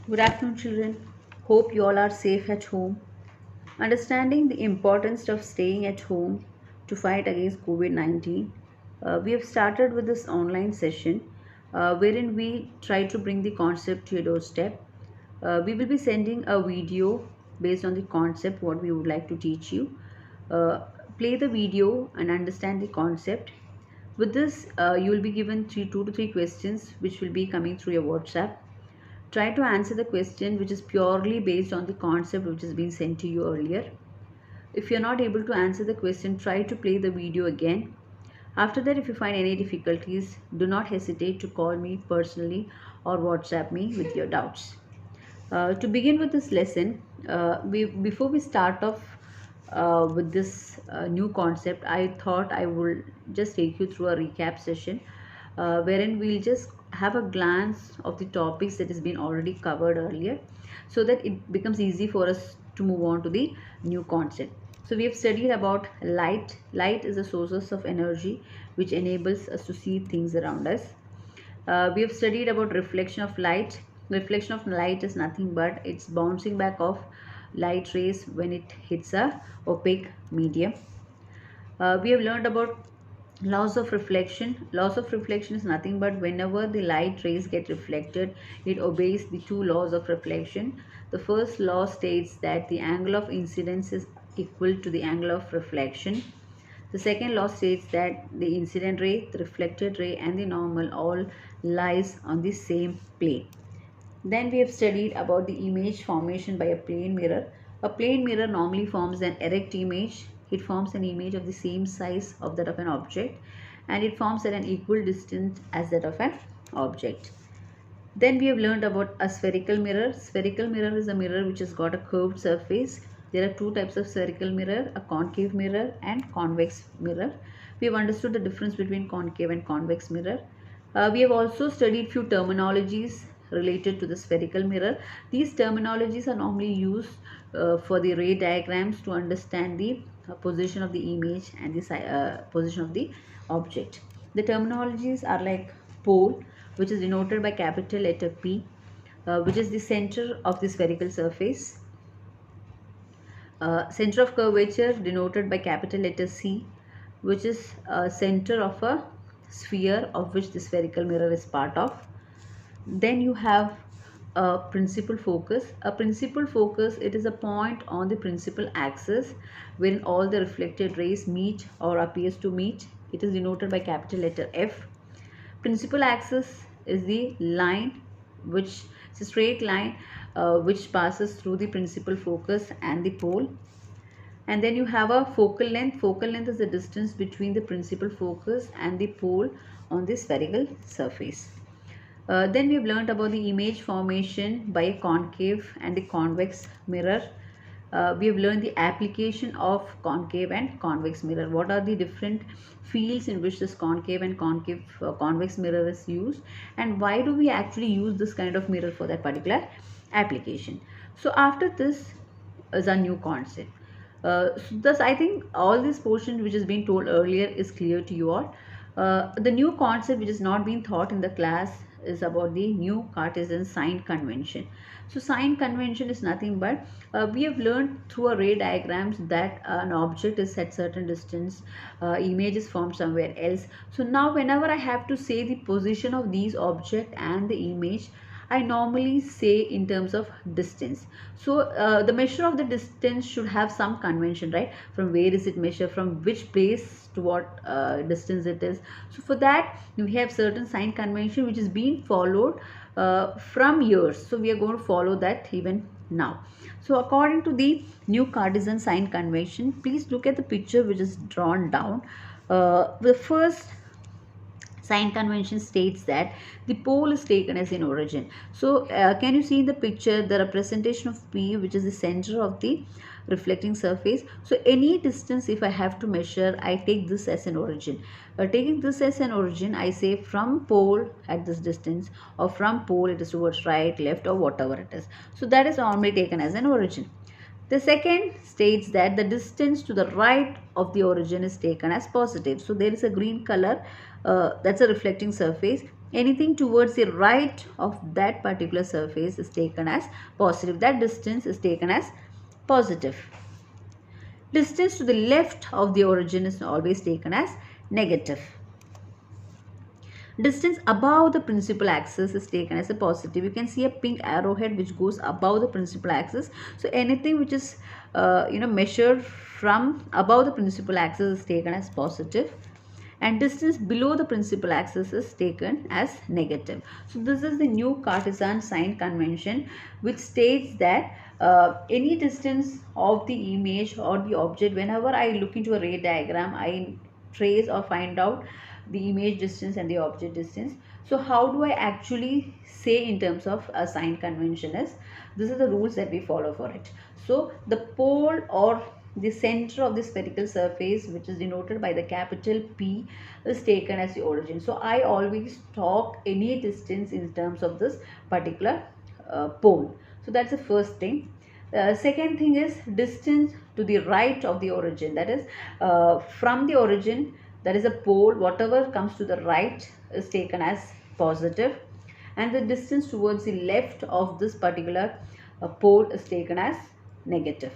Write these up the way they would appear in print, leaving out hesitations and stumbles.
Good afternoon, children. Hope you all are safe at home. Understanding the importance of staying at home to fight against COVID 19, we have started with this online session wherein we try to bring the concept to your doorstep. We will be sending a video based on the concept, what we would like to teach you. Uh, Play the video and understand the concept. With this, you will be given two to three questions which will be coming through your WhatsApp. Try to answer the question which is purely based on the concept which has been sent to you earlier. If you're not able to answer the question, try to play the video again. After that, if you find any difficulties, do not hesitate to call me personally or WhatsApp me with your doubts. To begin with this lesson, before we start off with this new concept, I thought I will just take you through a recap session wherein we'll just have a glance of the topics that has been already covered earlier so that it becomes easy for us to move on to the new concept. So we have studied about light. Light is a source of energy which enables us to see things around us. We have studied about reflection of light. Reflection of light is nothing but it's bouncing back of light rays when it hits a opaque medium. We have learned about laws of reflection. Laws of reflection is nothing but whenever the light rays get reflected, it obeys the two laws of reflection. The first law states that the angle of incidence is equal to the angle of reflection. The second law states that the incident ray, the reflected ray, and the normal all lies on the same plane. Then we have studied about the image formation by a plane mirror. A plane mirror normally forms an erect image. It forms an image of the same size of that of an object, and it forms at an equal distance as that of an object. Then we have learned about a spherical mirror. Spherical mirror is a mirror which has got a curved surface. There are two types of spherical mirror, a concave mirror and convex mirror. We have understood the difference between concave and convex mirror. We have also studied few terminologies related to the spherical mirror. These terminologies are normally used for the ray diagrams to understand the position of the image and the position of the object. The terminologies are like pole, which is denoted by capital letter P, which is the center of the spherical surface. Center of curvature denoted by capital letter C, which is center of a sphere of which the spherical mirror is part of. Then you have a principal focus. A principal focus, it is a point on the principal axis wherein all the reflected rays meet or appears to meet. It is denoted by capital letter F. Principal axis is the line which is a straight line which passes through the principal focus and the pole. And then you have a focal length. Focal length is the distance between the principal focus and the pole on the spherical surface. Then we have learned about the image formation by a concave and a convex mirror. We have learned the application of concave and convex mirror. What are the different fields in which this concave and convex mirror is used, and why do we actually use this kind of mirror for that particular application? So after this is a new concept. Thus, I think all this portion which has been told earlier is clear to you all. The new concept which is not being taught in the class is about the new Cartesian sign convention. So sign convention is nothing but we have learned through a ray diagrams that an object is at certain distance, image is formed somewhere else. So now whenever I have to say the position of these object and the image, I normally say in terms of distance. So the measure of the distance should have some convention, right? From where is it measured, from which place to what distance it is. So for that we have certain sign convention which is being followed from years. So we are going to follow that even now. So according to the new Cartesian sign convention, please look at the picture which is drawn down. The first sign convention states that the pole is taken as an origin. So can you see in the picture the representation of P, which is the center of the reflecting surface? So any distance if I have to measure, I take this as an origin. Taking this as an origin, I say from pole at this distance, or from pole it is towards right, left, or whatever it is. So that is normally taken as an origin. The second states that the distance to the right of the origin is taken as positive. So there is a green color, that's a reflecting surface. Anything towards the right of that particular surface is taken as positive. That distance is taken as positive. Distance to the left of the origin is always taken as negative. Distance above the principal axis is taken as a positive. You can see a pink arrowhead which goes above the principal axis. So anything which is measured from above the principal axis is taken as positive, and distance below the principal axis is taken as negative. So this is the new Cartesian sign convention, which states that any distance of the image or the object, whenever I look into a ray diagram, I trace or find out the image distance and the object distance. So how do I actually say in terms of a sign convention is, this is the rules that we follow for it. So the pole or the center of the spherical surface, which is denoted by the capital P, is taken as the origin. So I always talk any distance in terms of this particular pole. So that's the first thing. Second thing is distance to the right of the origin, that is from the origin, that is a pole, whatever comes to the right is taken as positive, and the distance towards the left of this particular pole is taken as negative.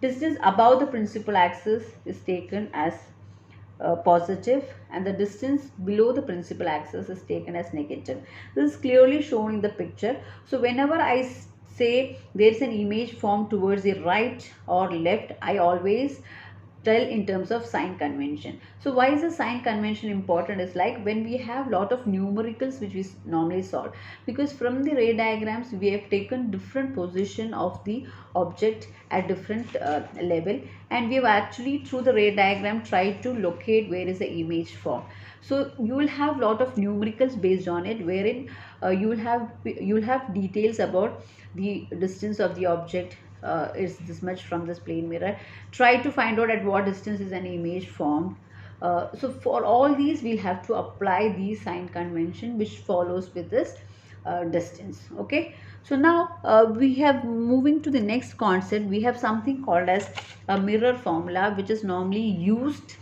Distance above the principal axis is taken as positive, and the distance below the principal axis is taken as negative. This is clearly shown in the picture. So whenever I say there is an image formed towards the right or left, I always tell in terms of sign convention. So why is the sign convention important is like when we have lot of numericals which we normally solve, because from the ray diagrams we have taken different position of the object at different level, and we have actually through the ray diagram tried to locate where is the image formed. So you will have lot of numericals based on it, wherein you will have details about the distance of the object is this much from this plane mirror. Try to find out at what distance is an image formed. So for all these we'll have to apply the sign convention which follows with this distance. Okay, so now we have moving to the next concept. We have something called as a mirror formula, which is normally used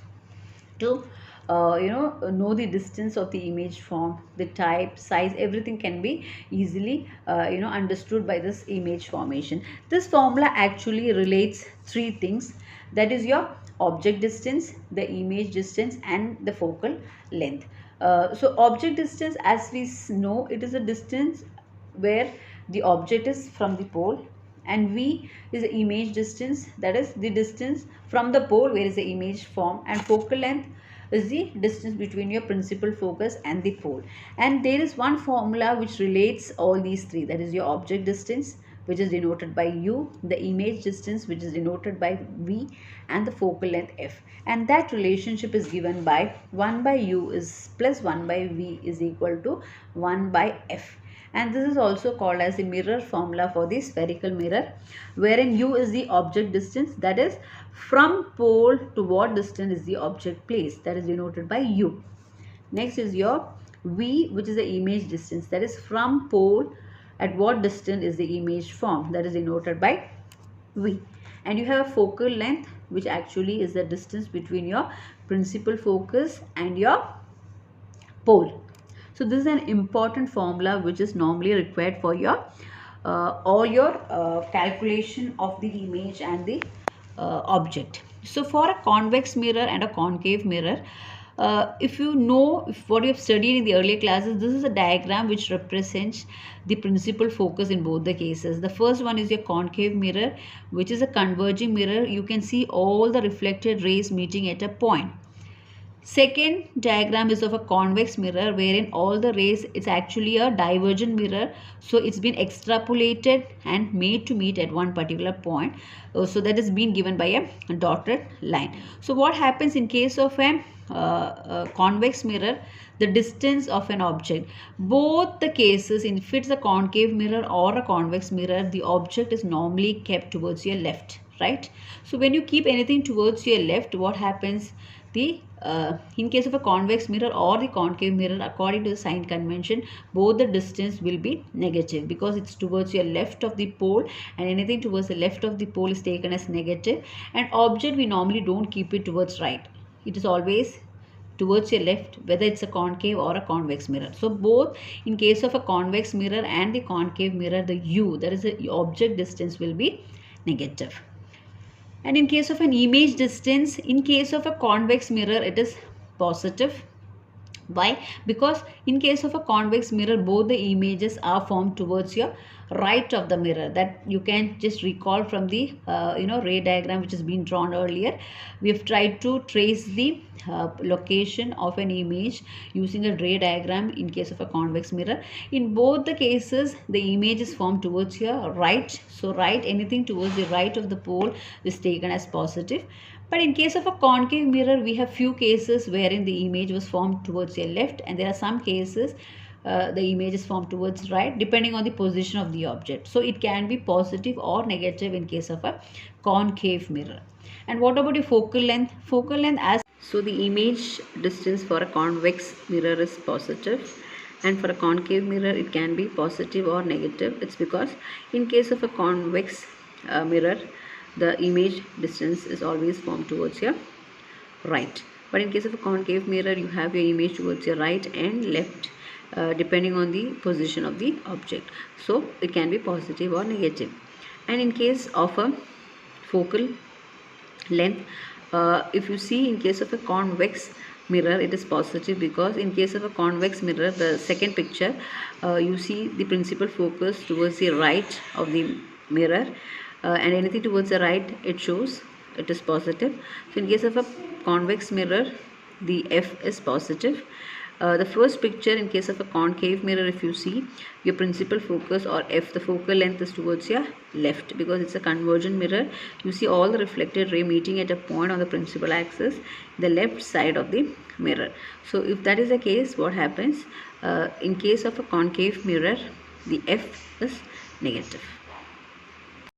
to know the distance of the image form, the type, size, everything can be easily understood by this image formation. This formula actually relates three things, that is your object distance, the image distance, and the focal length. So object distance, as we know, it is a distance where the object is from the pole, and V is the image distance, that is the distance from the pole where is the image formed, and focal length is the distance between your principal focus and the pole. And there is one formula which relates all these three, that is your object distance, which is denoted by U, the image distance, which is denoted by V, and the focal length F. And that relationship is given by 1 by U is plus 1 by V is equal to 1 by F. And this is also called as the mirror formula for the spherical mirror, wherein U is the object distance, that is from pole to what distance is the object placed, that is denoted by U. Next is your V, which is the image distance, that is from pole at what distance is the image formed, that is denoted by V. And you have a focal length, which actually is the distance between your principal focus and your pole. So this is an important formula which is normally required for your all your calculation of the image and the object. So for a convex mirror and a concave mirror, if you know what you have studied in the earlier classes, this is a diagram which represents the principal focus in both the cases. The first one is your concave mirror, which is a converging mirror. You can see all the reflected rays meeting at a point. Second diagram is of a convex mirror, wherein all the rays, it's actually a divergent mirror, so it's been extrapolated and made to meet at one particular point. So that is being given by a dotted line. So what happens in case of a convex mirror, the distance of an object, both the cases, if it's a concave mirror or a convex mirror, the object is normally kept towards your left, right? So when you keep anything towards your left, what happens? In case of a convex mirror or the concave mirror, according to the sign convention, both the distance will be negative because it's towards your left of the pole, and anything towards the left of the pole is taken as negative. And object, we normally don't keep it towards right, it is always towards your left, whether it's a concave or a convex mirror. So both, in case of a convex mirror and the concave mirror, the u, that is the object distance, will be negative. And in case of an image distance, in case of a convex mirror, it is positive. Why? Because in case of a convex mirror, both the images are formed towards your right of the mirror. That you can just recall from the ray diagram which has been drawn earlier. We have tried to trace the location of an image using a ray diagram in case of a convex mirror. In both the cases, the image is formed towards your right. So right, anything towards the right of the pole is taken as positive. But in case of a concave mirror, we have few cases wherein the image was formed towards your left, and there are some cases the image is formed towards right, depending on the position of the object. So it can be positive or negative in case of a concave mirror. And what about the focal length? Focal length, as so the image distance for a convex mirror is positive, and for a concave mirror it can be positive or negative. It's because in case of a convex mirror, the image distance is always formed towards your right. But in case of a concave mirror, you have your image towards your right and left, depending on the position of the object. So it can be positive or negative. And in case of a focal length, if you see, in case of a convex mirror, it is positive, because in case of a convex mirror, the second picture, you see the principal focus towards the right of the mirror, and anything towards the right, it shows it is positive. So in case of a convex mirror, the f is positive. The first picture, in case of a concave mirror, if you see, your principal focus, or f, the focal length, is towards your left, because it's a convergent mirror. You see all the reflected ray meeting at a point on the principal axis, the left side of the mirror. So if that is the case, what happens? In case of a concave mirror, the f is negative.